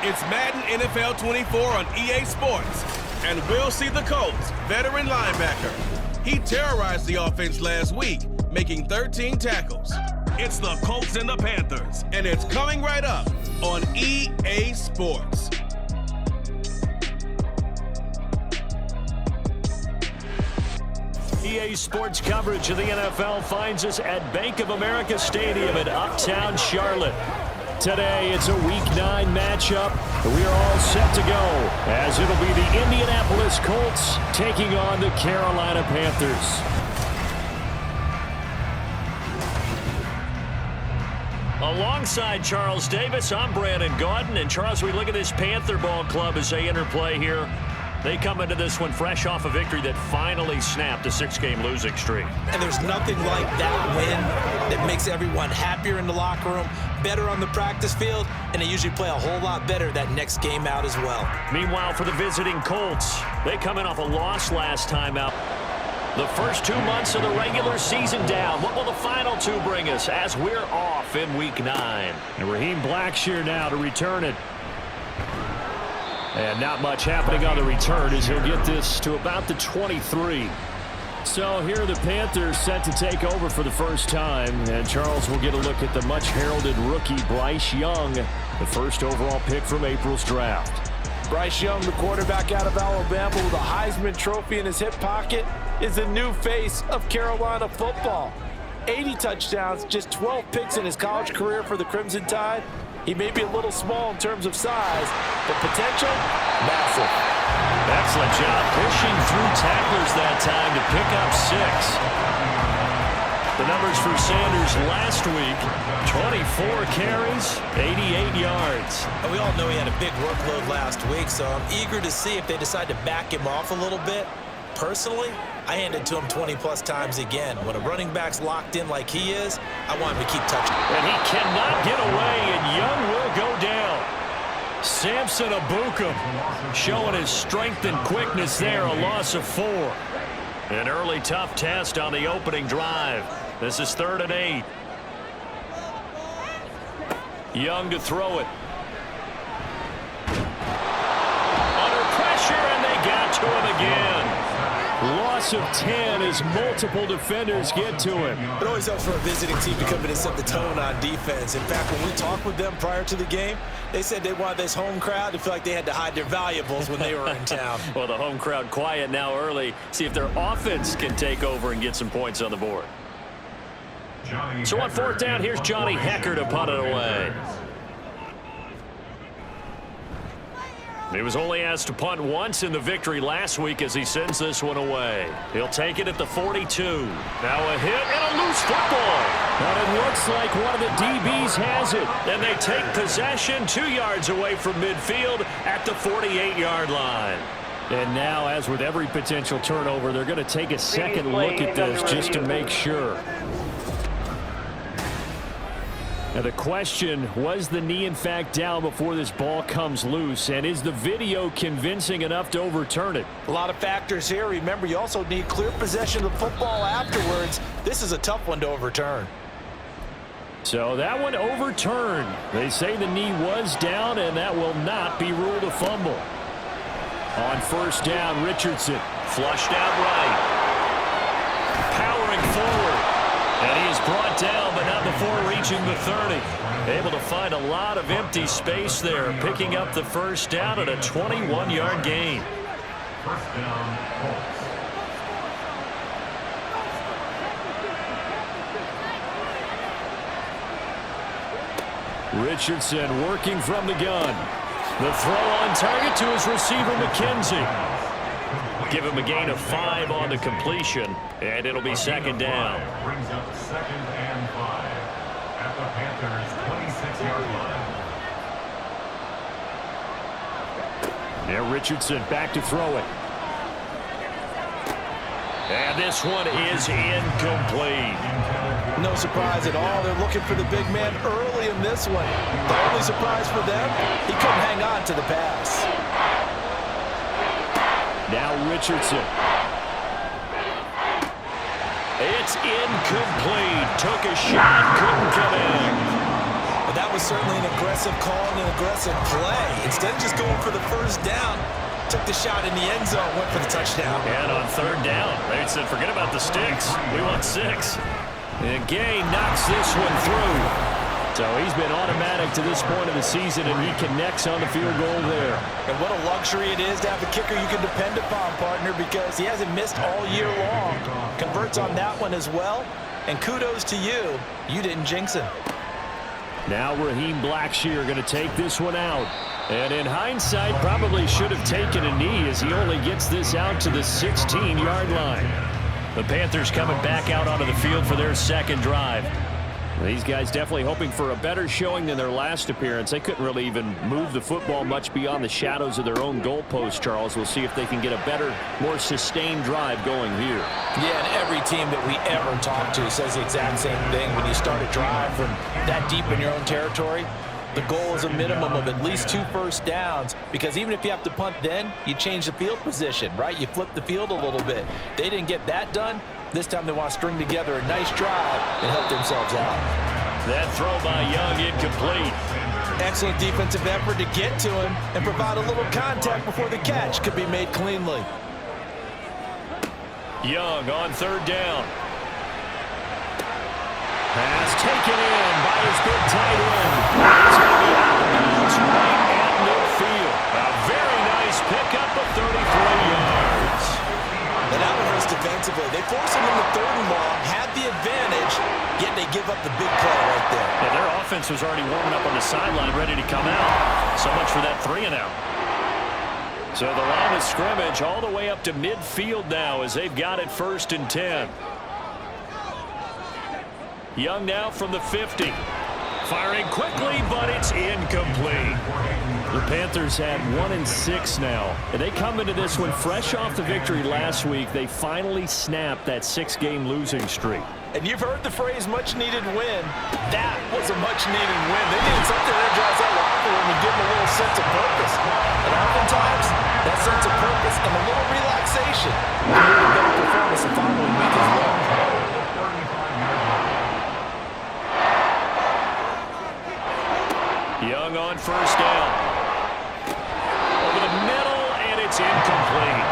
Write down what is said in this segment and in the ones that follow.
It's Madden NFL 24 on EA Sports. And we'll see the Colts veteran linebacker. He terrorized the offense last week, making 13 tackles. It's the Colts and the Panthers, and it's coming right up on EA Sports. EA Sports coverage of the NFL finds us at Bank of America Stadium in Uptown Charlotte. Today, it's a Week 9 matchup. We are all set to go, as it'll be the Indianapolis Colts taking on the Carolina Panthers. Alongside Charles Davis, I'm Brandon Gaudin. And Charles, we look at this Panther ball club as they interplay here. They come into this one fresh off a victory that finally snapped a 6-game losing streak. And there's nothing like that win that makes everyone happier in the locker room, better on the practice field, and they usually play a whole lot better that next game out as well. Meanwhile, for the visiting Colts, they come in off a loss last time out. The first 2 months of the regular season down. What will the final 2 bring us as we're off in Week 9? And Raheem Blackshear now to return it. And not much happening on the return as he'll get this to about the 23. So here are the Panthers set to take over for the first time. And Charles will get a look at the much-heralded rookie Bryce Young, the first overall pick from April's draft. Bryce Young, the quarterback out of Alabama with a Heisman Trophy in his hip pocket, is the new face of Carolina football. 80 touchdowns, just 12 picks in his college career for the Crimson Tide. He may be a little small in terms of size, but potential, massive. Excellent job pushing through tacklers that time to pick up 6. The numbers for Sanders last week, 24 carries, 88 yards. And we all know he had a big workload last week, so I'm eager to see if they decide to back him off a little bit. Personally, I hand it to him 20-plus times again. When a running back's locked in like he is, I want him to keep touching. And he cannot get away, and Young will go down. Samson Abukum showing his strength and quickness there, a loss of 4. An early tough test on the opening drive. This is 3rd and 8. Young to throw it. Under pressure, and they got to him again. Loss of 10 as multiple defenders get to him. It always helps for a visiting team to come in and set the tone on defense. In fact, when we talked with them prior to the game, they said they wanted this home crowd to feel like they had to hide their valuables when they were in town. Well, the home crowd quiet now early. See if their offense can take over and get some points on the board. So on 4th down, here's Johnny Hecker to punt it away. He was only asked to punt once in the victory last week as he sends this one away. He'll take it at the 42. Now a hit and a loose football. But it looks like one of the DBs has it. And they take possession 2 yards away from midfield at the 48-yard line. And now, as with every potential turnover, they're going to take a second look at this just to make sure. Now the question, was the knee in fact down before this ball comes loose? And is the video convincing enough to overturn it? A lot of factors here. Remember, you also need clear possession of the football afterwards. This is a tough one to overturn. So that one overturned. They say the knee was down, and that will not be ruled a fumble. On 1st down, Richardson flushed out right. Powering forward. And he is brought down, but not before reaching the 30. Able to find a lot of empty space there, picking up the 1st down at a 21-yard gain. 1st down, Colts. Richardson working from the gun. The throw on target to his receiver, McKenzie. Give him a gain of 5 on the completion, and it'll be 2nd down. Brings up 2nd and 5 at the Panthers' 26-yard line. Now Richardson back to throw it. And this one is incomplete. No surprise at all. They're looking for the big man early in this one. The only surprise for them, he couldn't hang on to the pass. Now Richardson. It's incomplete. Took a shot, couldn't connect. But that was was certainly an aggressive call and an aggressive play. Instead of just going for the first down, took the shot in the end zone, went for the touchdown. And on third down, they said, forget about the sticks. We want 6. And Gay knocks this one through. So he's been automatic to this point of the season, and he connects on the field goal there. And what a luxury it is to have a kicker you can depend upon, partner, because he hasn't missed all year long. Converts on that one as well. And kudos to you. You didn't jinx him. Now Raheem Blackshear going to take this one out. And in hindsight, probably should have taken a knee as he only gets this out to the 16-yard line. The Panthers coming back out onto the field for their second drive. These guys definitely hoping for a better showing than their last appearance. They couldn't really even move the football much beyond the shadows of their own goalpost, Charles. We'll see if they can get a better, more sustained drive going here. Yeah, and every team that we ever talk to says the exact same thing. When you start a drive from that deep in your own territory, the goal is a minimum of at least 2 first downs, because even if you have to punt then, you change the field position, right? You flip the field a little bit. They didn't get that done. This time they want to string together a nice drive and help themselves out. That throw by Young incomplete. Excellent defensive effort to get to him and provide a little contact before the catch could be made cleanly. Young on third down. Pass taken in by his big tight end. It's going to be out of bounds right at midfield. A very nice pickup of 33 yards. And that one hurts defensively. They force him into 3rd and long, had the advantage, yet they give up the big play right there. Yeah, their offense was already warming up on the sideline, ready to come out. So much for that 3 and out. So the line of scrimmage all the way up to midfield now as they've got it 1st and 10. Young now from the 50. Firing quickly, but it's incomplete. The Panthers had 1-6 now. And they come into this one fresh off the victory last week. They finally snapped that 6-game losing streak. And you've heard the phrase much-needed win. That was a much-needed win. They needed something to energize that locker room and give them a little sense of purpose. And oftentimes, that sense of purpose and a little relaxation can lead to better performance the following week as well. Young on first down. Over the middle, and it's incomplete.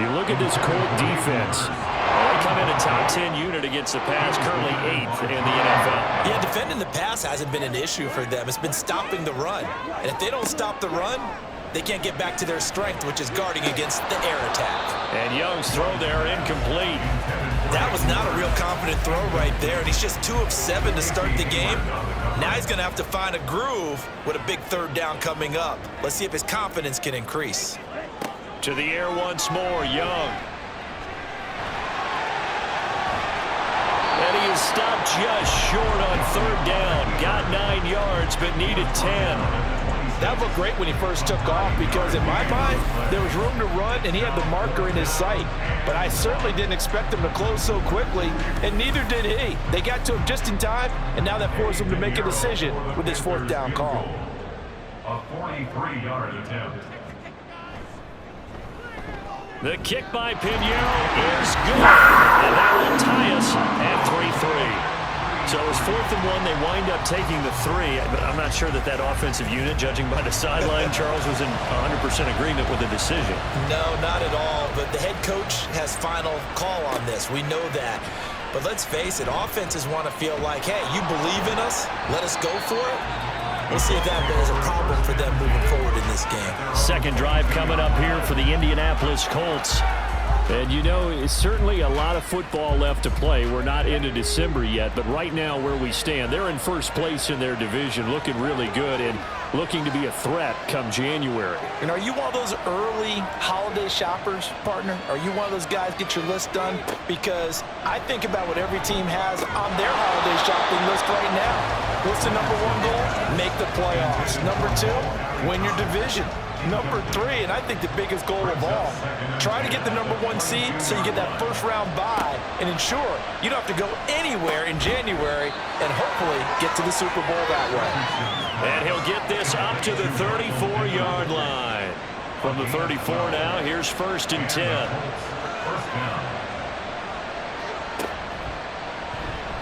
You look at this Colt defense. They come in a top 10 unit against the pass, currently 8th in the NFL. Yeah, defending the pass hasn't been an issue for them. It's been stopping the run. And if they don't stop the run, they can't get back to their strength, which is guarding against the air attack. And Young's throw there incomplete. That was not a real confident throw right there, and he's just 2 of 7 to start the game. Now he's going to have to find a groove with a big 3rd down coming up. Let's see if his confidence can increase. To the air once more, Young. And he is stopped just short on 3rd down. Got 9 yards, but needed 10. That looked great when he first took off because, in my mind, there was room to run and he had the marker in his sight. But I certainly didn't expect him to close so quickly, and neither did he. They got to him just in time, and now that forced him to make a decision with his 4th down call. A 43-yard attempt. The kick by Pinheiro is good, and that will tie us at 3-3. So it was 4th and 1. They wind up taking the 3, but I'm not sure that offensive unit, judging by the sideline, Charles, was in 100% agreement with the decision. No, not at all, but the head coach has final call on this. We know that. But let's face it, offenses want to feel like, hey, you believe in us, let us go for it. We'll see if that is a problem for them moving forward in this game. Second drive coming up here for the Indianapolis Colts. And, you know, it's certainly a lot of football left to play. We're not into December yet, but right now where we stand, they're in first place in their division, looking really good and looking to be a threat come January. And are you one of those early holiday shoppers, partner? Are you one of those guys get your list done? Because I think about what every team has on their holiday shopping list right now. What's the number 1 goal? Make the playoffs. Number 2, win your division. Number 3, and I think the biggest goal of all, try to get the number 1 seed so you get that first-round bye and ensure you don't have to go anywhere in January and hopefully get to the Super Bowl that way. And he'll get this up to the 34-yard line. From the 34 now, here's 1st and 10.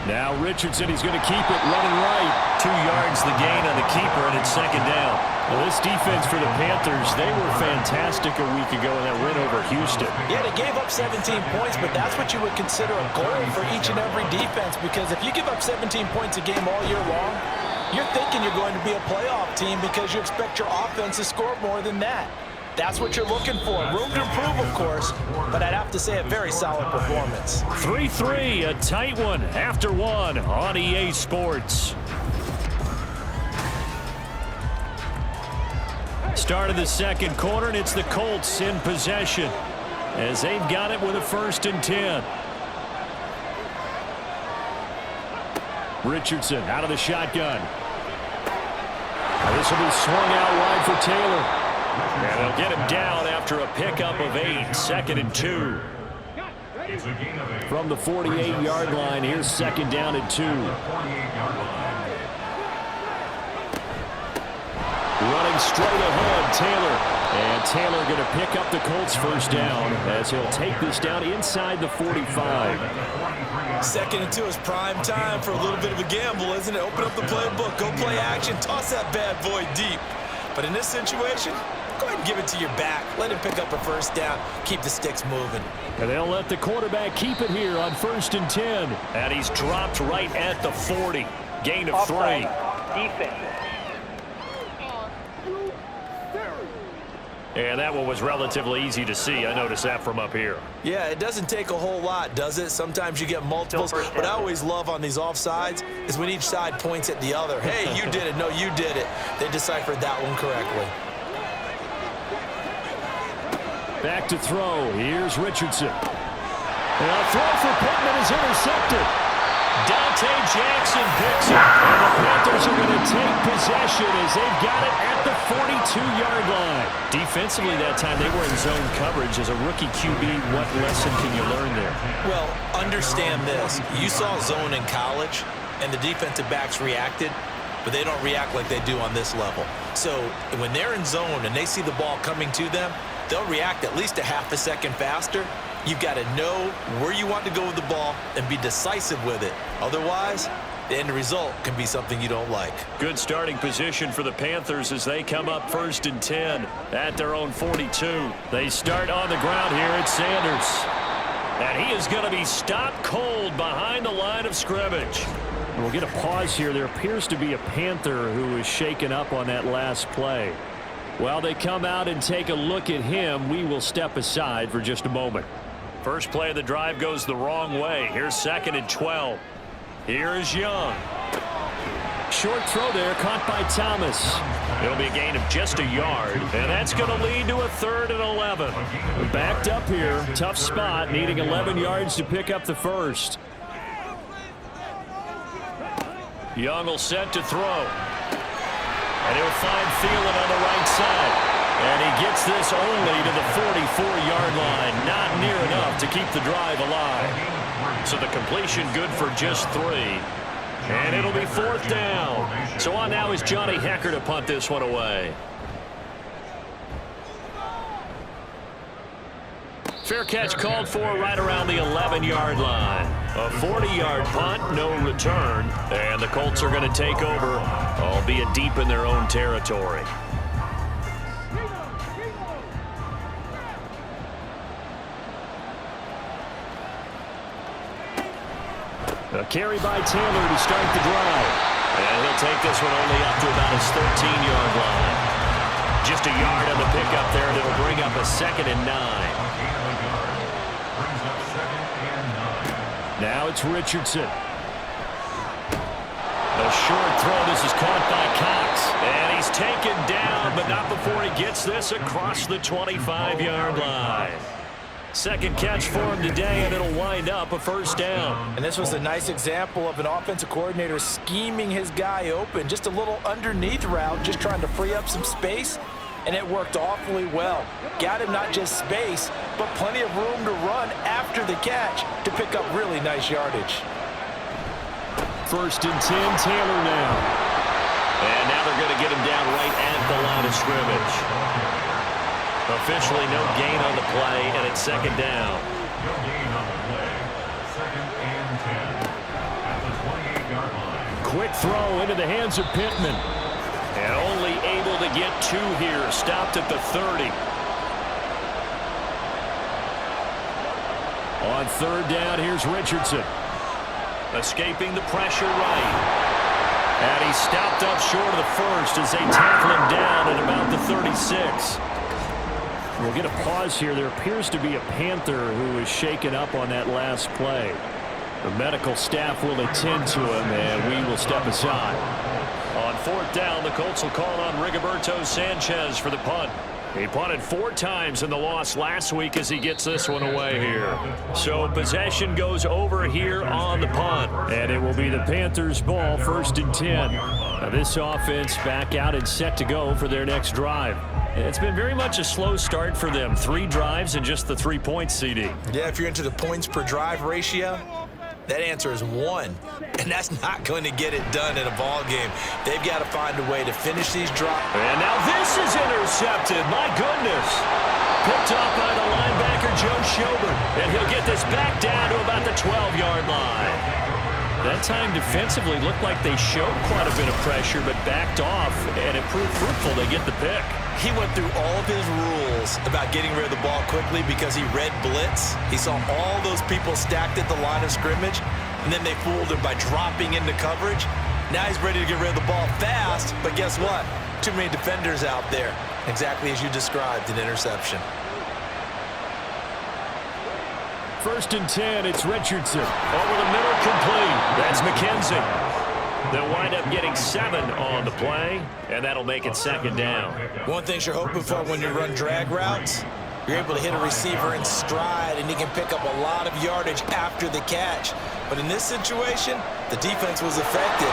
Now Richardson, he's going to keep it running right. 2 yards the gain on the keeper, and it's second down. Well, this defense for the Panthers, they were fantastic a week ago in that win over Houston. Yeah, they gave up 17 points, but that's what you would consider a goal for each and every defense, because if you give up 17 points a game all year long, you're thinking you're going to be a playoff team because you expect your offense to score more than that. That's what you're looking for. Room to improve, of course, but I'd have to say a very solid performance. 3-3, a tight one after one on EA Sports. Start of the second quarter, and it's the Colts in possession as they've got it with a 1st and 10. Richardson out of the shotgun. This will be swung out wide for Taylor. And they'll get him down after a pickup of 8, 2nd and 2. From the 48-yard line, here's 2nd down and 2. Running straight ahead, Taylor. And Taylor going to pick up the Colts 1st down as he'll take this down inside the 45. 2nd and 2 is prime time for a little bit of a gamble, isn't it? Open up the playbook, go play action, toss that bad boy deep. But in this situation, go ahead and give it to your back. Let him pick up a 1st down. Keep the sticks moving. And they'll let the quarterback keep it here on 1st and 10. And he's dropped right at the 40. Gain of 3. Defense. And that one was relatively easy to see. I noticed that from up here. Yeah, it doesn't take a whole lot, does it? Sometimes you get multiples. What I always love on these offsides is when each side points at the other. Hey, you did it. No, you did it. They deciphered that one correctly. Back to throw. Here's Richardson. And a throw for Pittman is intercepted. Dante Jackson picks it. And the Panthers are going to take possession as they've got it at the 42-yard line. Defensively that time, they were in zone coverage. As a rookie QB, what lesson can you learn there? Well, understand this. You saw zone in college, and the defensive backs reacted, but they don't react like they do on this level. So when they're in zone and they see the ball coming to them, they'll react at least a half a second faster. You've got to know where you want to go with the ball and be decisive with it. Otherwise, the end result can be something you don't like. Good starting position for the Panthers as they come up 1st and 10 at their own 42. They start on the ground here at Sanders. And he is going to be stopped cold behind the line of scrimmage. We'll get a pause here. There appears to be a Panther who is shaken up on that last play. While they come out and take a look at him, we will step aside for just a moment. First play of the drive goes the wrong way. Here's 2nd and 12. Here is Young. Short throw there, caught by Thomas. It'll be a gain of just a yard, and that's going to lead to a 3rd and 11. Backed up here, tough spot, needing 11 yards to pick up the 1st. Young will set to throw. And he'll find Thielen on the right side. And he gets this only to the 44-yard line. Not near enough to keep the drive alive. So the completion good for just 3. And it'll be 4th down. So on now is Johnny Hecker to punt this one away. Fair catch called for right around the 11-yard line. A 40-yard punt, no return. And the Colts are going to take over, albeit deep in their own territory. A carry by Taylor to start the drive. And he'll take this one only up to about his 13-yard line. Just a yard on the pickup there, and it'll bring up a 2nd and 9. Now it's Richardson. A short throw. This is caught by Cox. And he's taken down, but not before he gets this across the 25-yard line. Second catch for him today, and it'll wind up a 1st down. And this was a nice example of an offensive coordinator scheming his guy open. Just a little underneath route, just trying to free up some space, and it worked awfully well. Got him not just space, but plenty of room to run after the catch to pick up really nice yardage. 1st and 10, Taylor now. And now they're going to get him down right at the line of scrimmage. Officially no gain on the play, and it's 2nd down. No gain on the play. 2nd and 10. At the quick throw into the hands of Pittman. And only able to get 2 here. Stopped at the 30. On 3rd down, here's Richardson. Escaping the pressure right. And he stopped up short of the first as they tackle him down at about the 36. We'll get a pause here. There appears to be a Panther who is shaken up on that last play. The medical staff will attend to him, and we will step aside. On 4th down, the Colts will call on Rigoberto Sanchez for the punt. He punted 4 times in the loss last week as he gets this one away here. So possession goes over here on the punt. And it will be the Panthers' ball, 1st and 10. Now this offense back out and set to go for their next drive. It's been very much a slow start for them. 3 drives and just the 3 points, CD. Yeah, if you're into the points per drive ratio, that answer is 1. And that's not going to get it done in a ball game. They've got to find a way to finish these drives. And now this is intercepted. My goodness. Picked off by the linebacker, Joe Schobert. And he'll get this back down to about the 12-yard line. That time defensively looked like they showed quite a bit of pressure, but backed off, and it proved fruitful. They get the pick. He went through all of his rules about getting rid of the ball quickly because he read blitz. He saw all those people stacked at the line of scrimmage, and then they fooled him by dropping into coverage. Now he's ready to get rid of the ball fast, but guess what? Too many defenders out there. Exactly as you described, an interception. 1st and 10, it's Richardson. Over the middle, complete. That's McKenzie. They'll wind up getting 7 on the play, and that'll make it 2nd down. One thing you're hoping for when you run drag routes, you're able to hit a receiver in stride, and he can pick up a lot of yardage after the catch. But in this situation, the defense was effective.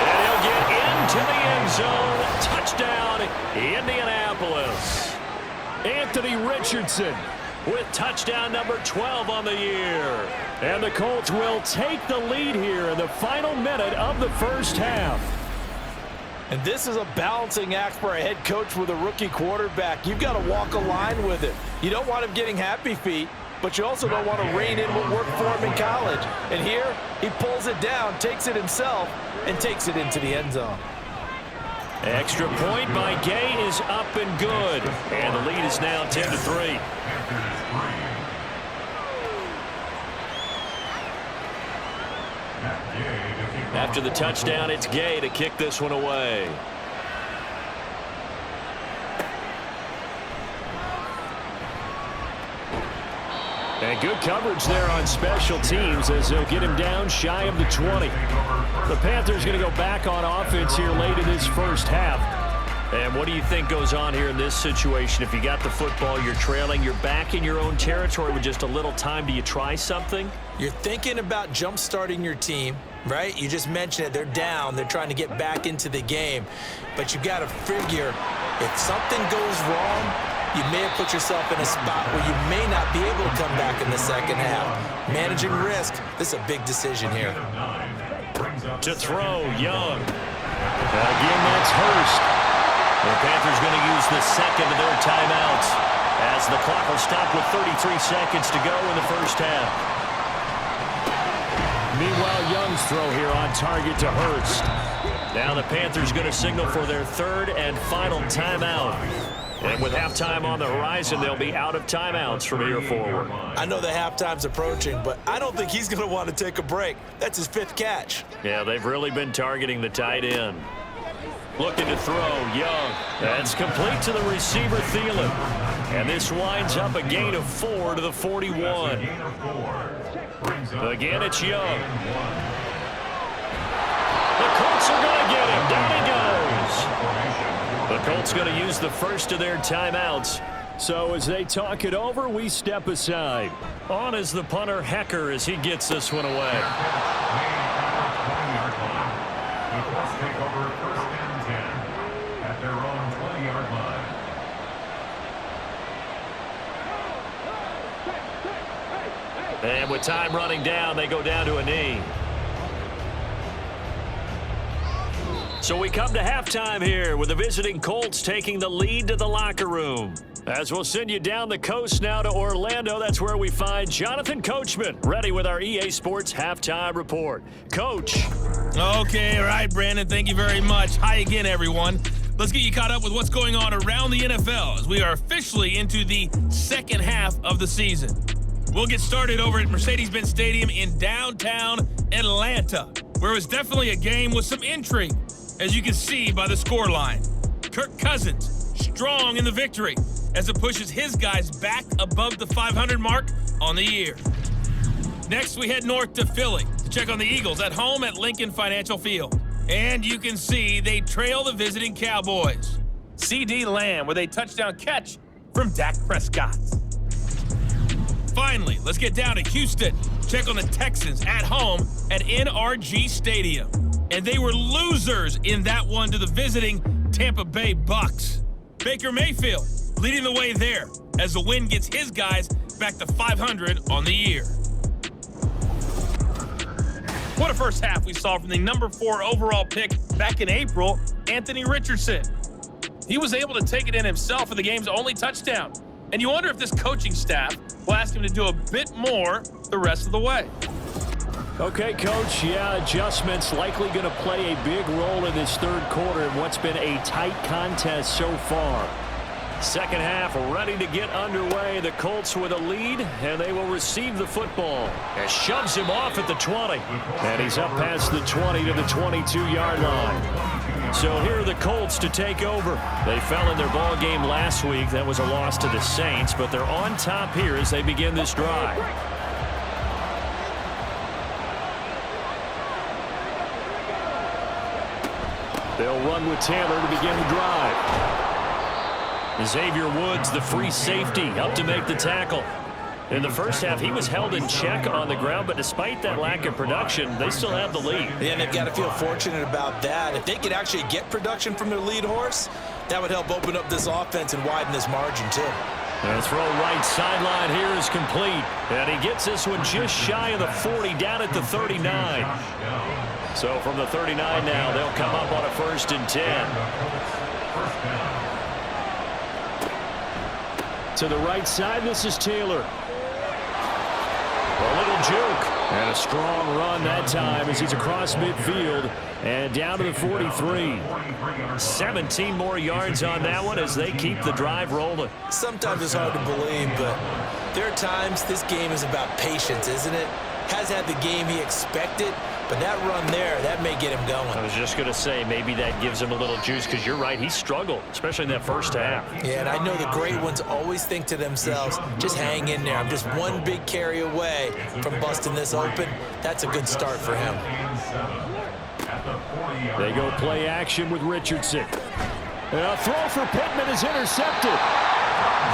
And he'll get into the end zone. Touchdown, Indianapolis. Anthony Richardson with touchdown number 12 on the year. And the Colts will take the lead here in the final minute of the 1st half. And this is a balancing act for a head coach with a rookie quarterback. You've got to walk a line with it. You don't want him getting happy feet, but you also don't want to rein in what worked for him in college. And here, he pulls it down, takes it himself, and takes it into the end zone. Extra point by Gay is up and good. And the lead is now 10-3. After the touchdown, it's Gay to kick this one away. And good coverage there on special teams as they'll get him down shy of the 20. The Panthers going to go back on offense here late in this 1st half. And what do you think goes on here in this situation? If you got the football, you're trailing, you're back in your own territory with just a little time. Do you try something? You're thinking about jump-starting your team, right? You just mentioned it. They're down. They're trying to get back into the game. But you got to figure if something goes wrong, you may have put yourself in a spot where you may not be able to come back in the 2nd half. Managing risk, this is a big decision here. To throw, Young. Again, that's Hurst. The Panthers going to use the 2nd of their timeouts as the clock will stop with 33 seconds to go in the 1st half. Meanwhile, Young's throw here on target to Hurst. Now the Panthers going to signal for their 3rd and final timeout. And with halftime on the horizon, they'll be out of timeouts from here forward. I know the halftime's approaching, but I don't think he's going to want to take a break. That's his 5th catch. Yeah, they've really been targeting the tight end. Looking to throw, Young. That's complete to the receiver, Thielen. And this winds up a gain of 4 to the 41. Again, it's Young. The Colts are going to get him. Down he goes. The Colts going to use the 1st of their timeouts. So as they talk it over, we step aside. On is the punter, Hecker, as he gets this one away. Take over 1st and 10 at their own 20-yard line. And with time running down, they go down to a knee. So we come to halftime here with the visiting Colts taking the lead to the locker room. As we'll send you down the coast now to Orlando, that's where we find Jonathan Coachman, ready with our EA Sports Halftime Report. Coach. Okay, all right, Brandon, thank you very much. Hi again, everyone. Let's get you caught up with what's going on around the NFL as we are officially into the second half of the season. We'll get started over at Mercedes-Benz Stadium in downtown Atlanta, where it was definitely a game with some intrigue, as you can see by the scoreline. Kirk Cousins, strong in the victory, as it pushes his guys back above the 500 mark on the year. Next, we head north to Philly to check on the Eagles at home at Lincoln Financial Field. And you can see they trail the visiting Cowboys. CD Lamb with a touchdown catch from Dak Prescott. Finally, let's get down to Houston. Check on the Texans at home at NRG Stadium. And they were losers in that one to the visiting Tampa Bay Bucks. Baker Mayfield leading the way there as the win gets his guys back to 500 on the year. What a first half we saw from the number 4 overall pick back in April, Anthony Richardson. He was able to take it in himself for the game's only touchdown. And you wonder if this coaching staff will ask him to do a bit more the rest of the way. Okay, Coach, adjustments likely going to play a big role in this third quarter in what's been a tight contest so far. Second half ready to get underway. The Colts with a lead, and they will receive the football. And shoves him off at the 20. And he's up past the 20 to the 22-yard line. So here are the Colts to take over. They fell in their ball game last week. That was a loss to the Saints, but they're on top here as they begin this drive. They'll run with Taylor to begin the drive. Xavier Woods, the free safety, up to make the tackle. In the first half, he was held in check on the ground, but despite that lack of production, they still have the lead. Yeah, and they've got to feel fortunate about that. If they could actually get production from their lead horse, that would help open up this offense and widen this margin, too. The throw right sideline here is complete. And he gets this one just shy of the 40, down at the 39. So from the 39 now, they'll come up on a 1st and 10. To the right side, this is Taylor. A little juke. And a strong run that time as he's across midfield and down to the 43. 17 more yards on that one as they keep the drive rolling. Sometimes it's hard to believe, but there are times this game is about patience, isn't it? Has had the game he expected, but that run there, that may get him going. I was just going to say, maybe that gives him a little juice, because you're right, he struggled, especially in that first half. Yeah, and I know the great ones always think to themselves, just hang in there. I'm just one big carry away from busting this open. That's a good start for him. They go play action with Richardson. And a throw for Pittman is intercepted.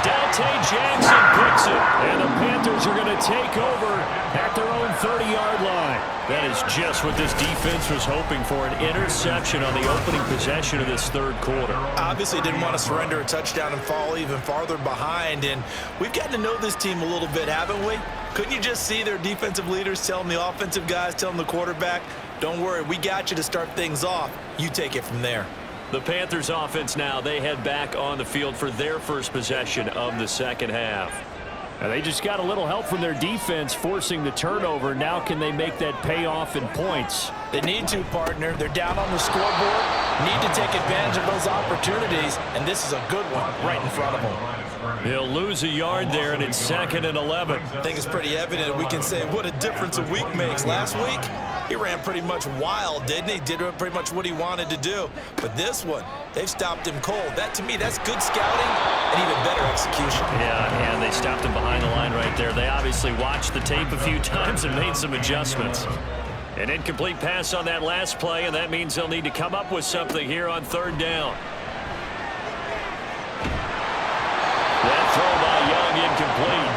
Dante Jackson picks it, and the Panthers are going to take over at their own 30-yard line. That is just what this defense was hoping for, an interception on the opening possession of this third quarter. Obviously didn't want to surrender a touchdown and fall even farther behind, and we've gotten to know this team a little bit, haven't we? Couldn't you just see their defensive leaders telling the offensive guys, telling the quarterback, don't worry, we got you to start things off. You take it from there. The Panthers offense now, they head back on the field for their first possession of the second half. And they just got a little help from their defense forcing the turnover. Now can they make that pay off in points? They need to, partner. They're down on the scoreboard. Need to take advantage of those opportunities, and this is a good one right in front of them. He'll lose a yard there, and it's 2nd and 11. I think it's pretty evident. We can say what a difference a week makes. Last week, he ran pretty much wild, didn't he? Did pretty much what he wanted to do. But this one, they've stopped him cold. That, to me, that's good scouting and even better execution. Yeah, and they stopped him behind the line right there. They obviously watched the tape a few times and made some adjustments. An incomplete pass on that last play, and that means they'll need to come up with something here on 3rd down. That throw by Young incomplete.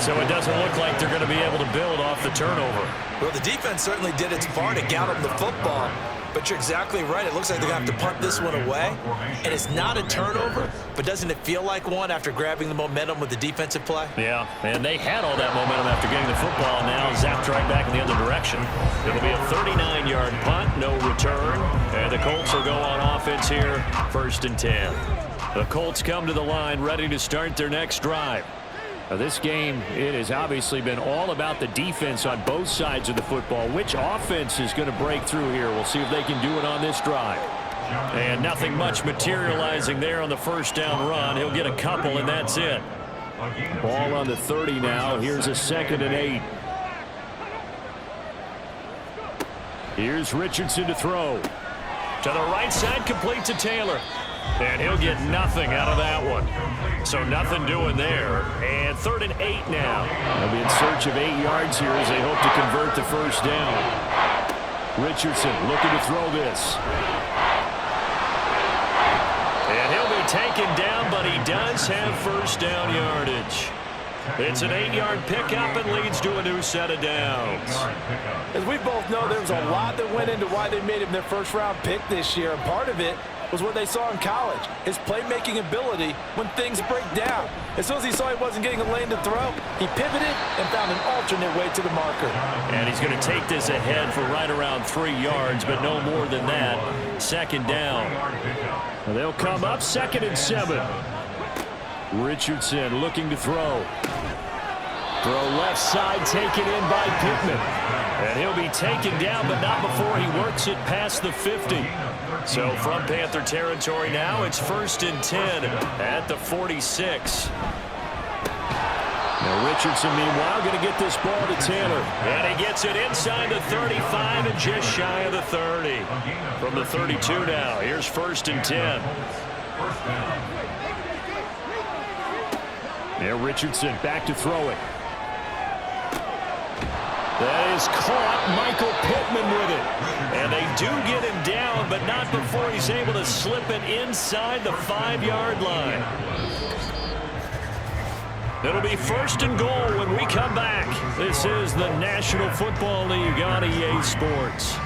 So it doesn't look like they're going to be able to build off the turnover. Well, the defense certainly did its part to get him the football. But you're exactly right. It looks like they're going to have to punt this one away. And it's not a turnover, but doesn't it feel like one after grabbing the momentum with the defensive play? Yeah, and they had all that momentum after getting the football, and now zapped right back in the other direction. It'll be a 39-yard punt, no return, and the Colts will go on offense here, 1st and 10. The Colts come to the line ready to start their next drive. Now, this game, it has obviously been all about the defense on both sides of the football. Which offense is going to break through here? We'll see if they can do it on this drive. And nothing much materializing there on the first down run. He'll get a couple, and that's it. Ball on the 30 now. Here's a 2nd and 8. Here's Richardson to throw. To the right side, complete to Taylor. And he'll get nothing out of that one. So nothing doing there. And 3rd and 8 now. They'll be in search of 8 yards here as they hope to convert the first down. Richardson looking to throw this. And he'll be taken down, but he does have first down yardage. It's an 8-yard pickup and leads to a new set of downs. As we both know, there was a lot that went into why they made him their first-round pick this year. And part of it was what they saw in college, his playmaking ability when things break down. As soon as he saw he wasn't getting a lane to throw, he pivoted and found an alternate way to the marker. And he's going to take this ahead for right around 3 yards, but no more than that. 2nd down. They'll come up 2nd and 7. Richardson looking to throw. Throw left side, taken in by Pittman. And he'll be taken down, but not before he works it past the 50. So from Panther territory now, it's 1st and 10 at the 46. Now Richardson, meanwhile, going to get this ball to Taylor. And he gets it inside the 35 and just shy of the 30. From the 32 now, here's 1st and 10. Now Richardson back to throw it. That is caught. Michael Pittman with it. And they do get him down, but not before he's able to slip it inside the 5-yard line. It'll be 1st and goal when we come back. This is the National Football League on EA Sports.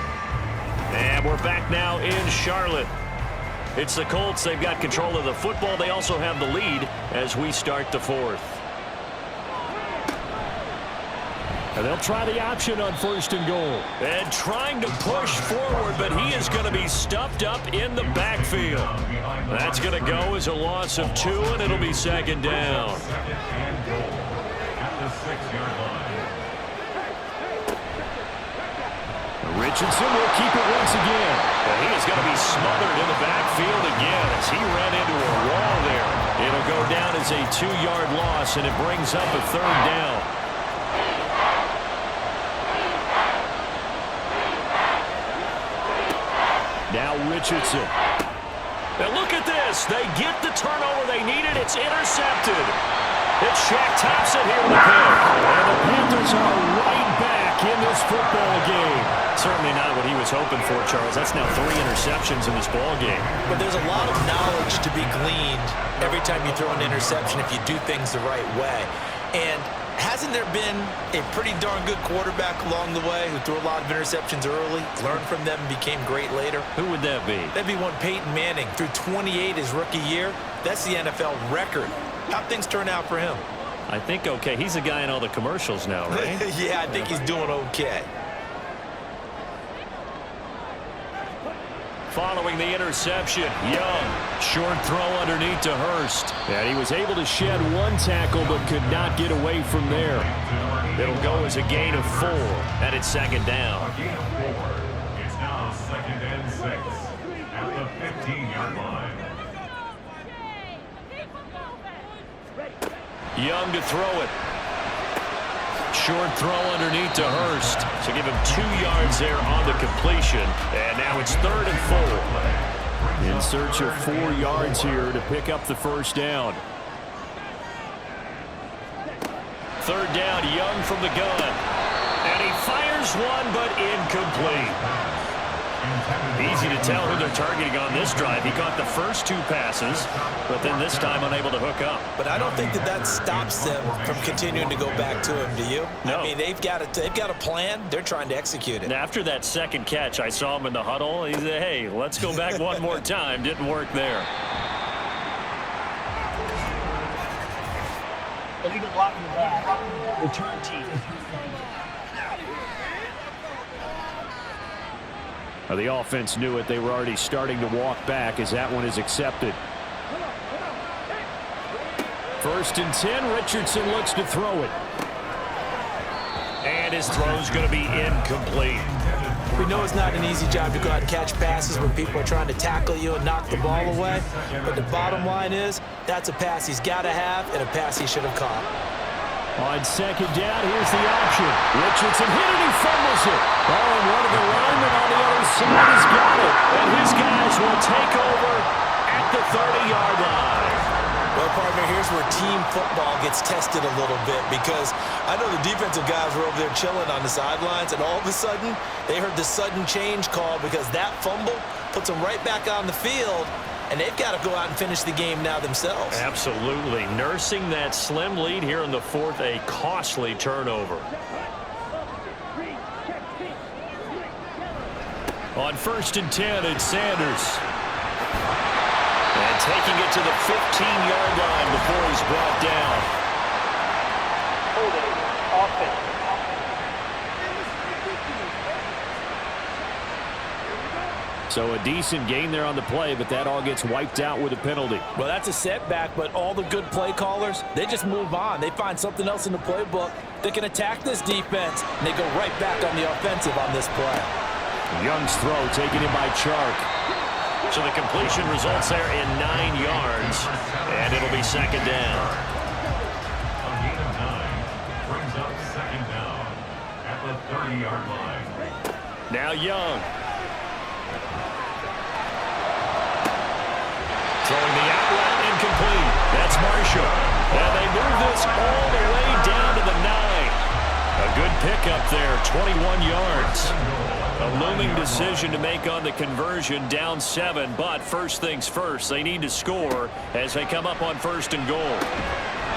And we're back now in Charlotte. It's the Colts. They've got control of the football. They also have the lead as we start the 4th. And they'll try the option on 1st and goal. And trying to push forward, but he is going to be stuffed up in the backfield. That's going to go as a loss of 2, and it'll be 2nd down. Richardson will keep it once again. And he is going to be smothered in the backfield again as he ran into a wall there. It'll go down as a 2-yard loss, and it brings up a 3rd down. Now Richardson. And look at this. They get the turnover they needed. It's intercepted. It's Shaq Thompson here with a pick. And the Panthers are right back in this football game. Certainly not what he was hoping for, Charles. That's now 3 interceptions in this ball game. But there's a lot of knowledge to be gleaned every time you throw an interception if you do things the right way. And hasn't there been a pretty darn good quarterback along the way who threw a lot of interceptions early, learned from them, and became great later? Who would that be? That'd be one Peyton Manning. Threw 28 his rookie year. That's the NFL record. How'd things turn out for him? I think okay. He's a guy in all the commercials now, right? Yeah, I think he's doing okay. Following the interception, Young. Short throw underneath to Hurst. And he was able to shed 1 tackle but could not get away from there. It'll go as a gain of 4, and it's 2nd down. A gain of 4. It's now 2nd and 6 at the 15-yard line. Young to throw it. Short throw underneath to Hurst. So give him 2 yards there on the completion. And now it's 3rd and 4. In search of 4 yards here to pick up the first down. 3rd down, Young from the gun. And he fires one, but incomplete. Easy to tell who they're targeting on this drive. He caught the first 2 passes, but then this time unable to hook up. But I don't think that stops them from continuing to go back to him, do you? No. I mean, they've got a plan. They're trying to execute it. And after that second catch, I saw him in the huddle. He said, hey, let's go back one more time. Didn't work there. Illegal block in the back. Return team. Well, the offense knew it. They were already starting to walk back as that one is accepted. 1st and 10. Richardson looks to throw it. And his throw's going to be incomplete. We know it's not an easy job to go out and catch passes when people are trying to tackle you and knock the ball away. But the bottom line is, that's a pass he's got to have and a pass he should have caught. On 2nd down, here's the option. Richardson hit it, he fumbles it. Oh, and one of the linemen on the other side has got it. And his guys will take over at the 30-yard line. Well, partner, here's where team football gets tested a little bit, because I know the defensive guys were over there chilling on the sidelines, and all of a sudden, they heard the sudden change call because that fumble puts them right back on the field, and they've got to go out and finish the game now themselves. Absolutely. Nursing that slim lead here in the 4th, a costly turnover. On 1st and 10, it's Sanders. And taking it to the 15-yard line before he's brought down. Holding. Offense. So a decent gain there on the play, but that all gets wiped out with a penalty. Well, that's a setback, but all the good play callers, they just move on. They find something else in the playbook that can attack this defense, and they go right back on the offensive on this play. Young's throw taken in by Chark. So the completion results there in 9 yards, and it'll be 2nd down. A gain of 9 brings up 2nd down at the 30-yard line. Now Young. Throwing the out route incomplete. That's Marshall. And they move this all the way down to the 9. A good pickup there, 21 yards. A looming decision to make on the conversion, down 7, but first things first, they need to score as they come up on 1st and goal.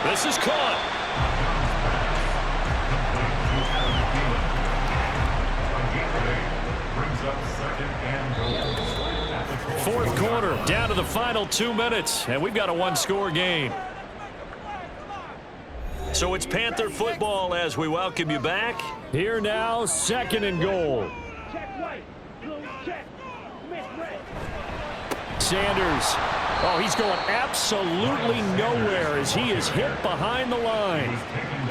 This is caught. Brings up 2nd and goal. 4th quarter, down to the final 2 minutes, and we've got a 1-score game. So it's Panther football as we welcome you back. Here now, 2nd and goal. Sanders. Oh, he's going absolutely nowhere as he is hit behind the line.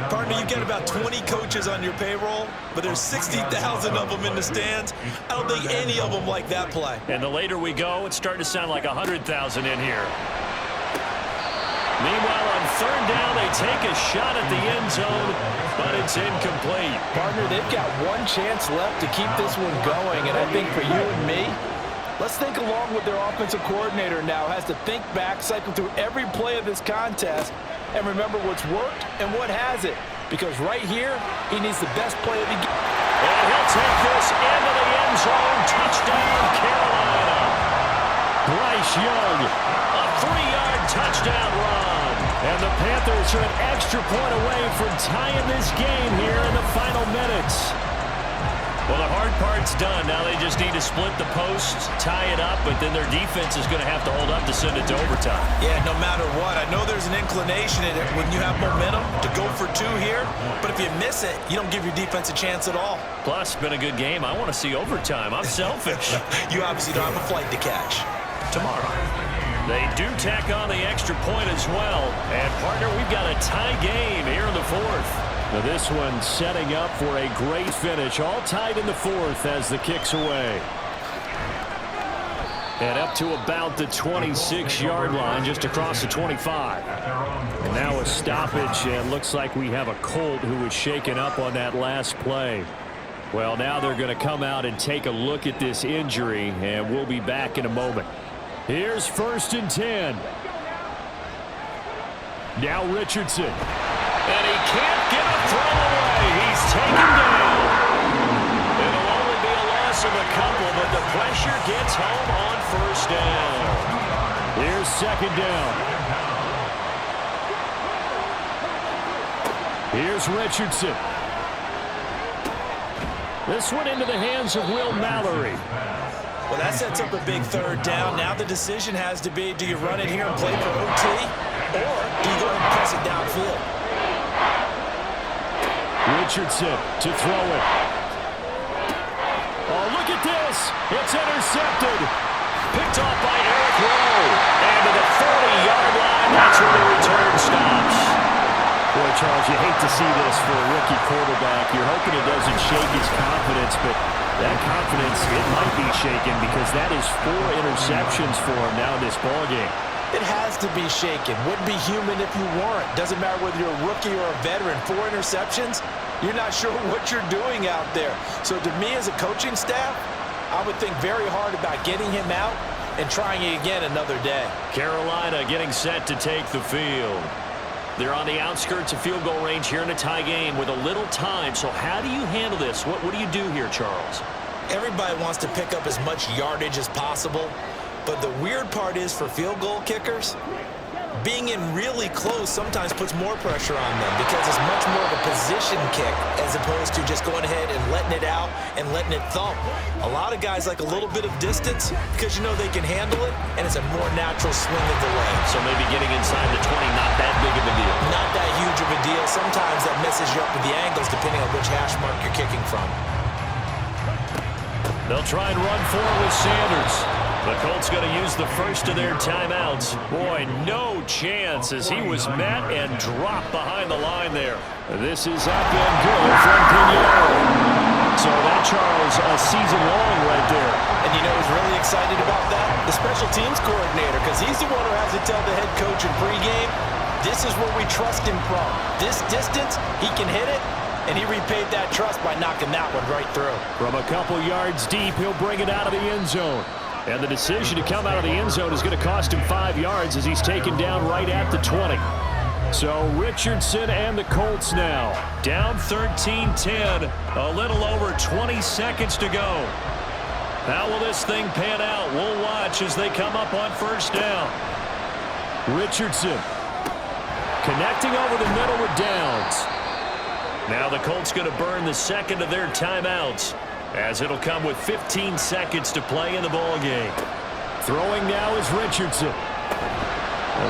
Partner, you get about 20 coaches on your payroll, but there's 60,000 of them in the stands. I don't think any of them like that play. And the later we go, it's starting to sound like 100,000 in here. Meanwhile, on 3rd down, they take a shot at the end zone, but it's incomplete. Partner, they've got one chance left to keep this one going, and I think for you and me, let's think along with their offensive coordinator now. Has to think back, cycle through every play of this contest, and remember what's worked and what hasn't. Because right here, he needs the best play of the game. And he'll take this into the end zone. Touchdown, Carolina. Bryce Young. A 3-yard touchdown run. And the Panthers are an extra point away from tying this game here in the final minutes. Well, the hard part's done. Now they just need to split the post, tie it up, but then their defense is going to have to hold up to send it to overtime. Yeah, no matter what. I know there's an inclination in it when you have momentum to go for 2 here, but if you miss it, you don't give your defense a chance at all. Plus, it's been a good game. I want to see overtime. I'm selfish. You obviously don't have a flight to catch. Tomorrow. They do tack on the extra point as well. And, partner, we've got a tie game here in the 4th. Now this one setting up for a great finish. All tied in the 4th as the kick's away. And up to about the 26-yard line, just across the 25. And now a stoppage, and looks like we have a Colt who was shaken up on that last play. Well, now they're going to come out and take a look at this injury, and we'll be back in a moment. Here's 1st and 10. Now Richardson. And he can't get a throw away. He's taken down. It'll only be a loss him a couple, but the pressure gets home on first down. Here's second down. Here's Richardson. This one into the hands of Will Mallory. Well, that sets up a big third down. Now the decision has to be, do you run it here and play for OT, or do you go ahead and press it downfield? Richardson to throw it. Oh, look at this. It's intercepted. Picked off by Eric Rowe. And to the 40-yard line, that's where the return stops. Boy, Charles, you hate to see this for a rookie quarterback. You're hoping it doesn't shake his confidence, but that confidence, it might be shaken because that is 4 interceptions for him now in this ballgame. It has to be shaken. Wouldn't be human if you weren't. Doesn't matter whether you're a rookie or a veteran. 4 interceptions, you're not sure what you're doing out there. So to me as a coaching staff, I would think very hard about getting him out and trying it again another day. Carolina getting set to take the field. They're on the outskirts of field goal range here in a tie game with a little time. So how do you handle this? What do you do here, Charles? Everybody wants to pick up as much yardage as possible, but the weird part is for field goal kickers, being in really close sometimes puts more pressure on them because it's much more of a position kick as opposed to just going ahead and letting it out and letting it thump. A lot of guys like a little bit of distance because you know they can handle it, and it's a more natural swing of the leg. So maybe getting inside the 20, not that big of a deal. Not that huge of a deal. Sometimes that messes you up with the angles depending on which hash mark you're kicking from. They'll try and run for it with Sanders. The Colts going to use the first of their timeouts. Boy, no chance as he was met and dropped behind the line there. This is up and good from Pinheiro. So that, Charles, a season long right there. And you know who's really excited about that? The special teams coordinator, because he's the one who has to tell the head coach in pregame, this is where we trust him from. This distance, he can hit it, and he repaid that trust by knocking that one right through. From a couple yards deep, he'll bring it out of the end zone. And the decision to come out of the end zone is going to cost him 5 yards as he's taken down right at the 20. So Richardson and the Colts now Down 13-10, a little over 20 seconds to go. How will this thing pan out? We'll watch as they come up on first down. Richardson connecting over the middle with Downs. Now the Colts going to burn the second of their timeouts, as it'll come with 15 seconds to play in the ball game. Throwing now is Richardson.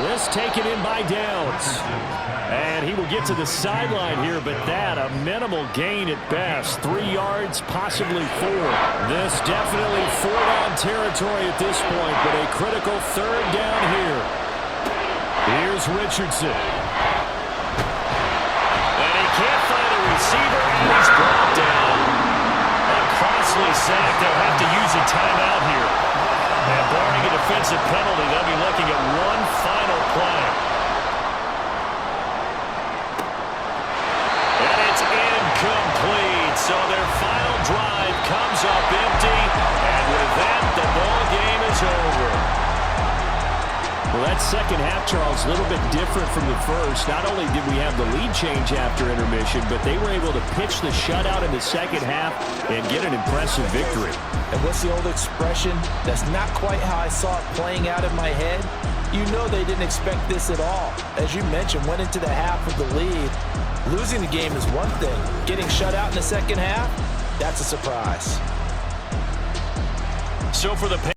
This taken in by Downs. And he will get to the sideline here, but that a minimal gain at best. 3 yards, possibly 4. This definitely 4-down territory at this point, but a critical 3rd down here. Here's Richardson. And he can't find a receiver, and he's brought down. A costly sack. They'll have to use a timeout here. And barring a defensive penalty, they'll be looking at one final play. And it's incomplete. So their final drive comes up empty. And with that, the ball game is over. Well, that second half, Charles, a little bit different from the first. Not only did we have the lead change after intermission, but they were able to pitch the shutout in the second half and get an impressive victory. And what's the old expression? That's not quite how I saw it playing out in my head. You know they didn't expect this at all. As you mentioned, went into the half with the lead. Losing the game is one thing. Getting shut out in the second half, that's a surprise. So for the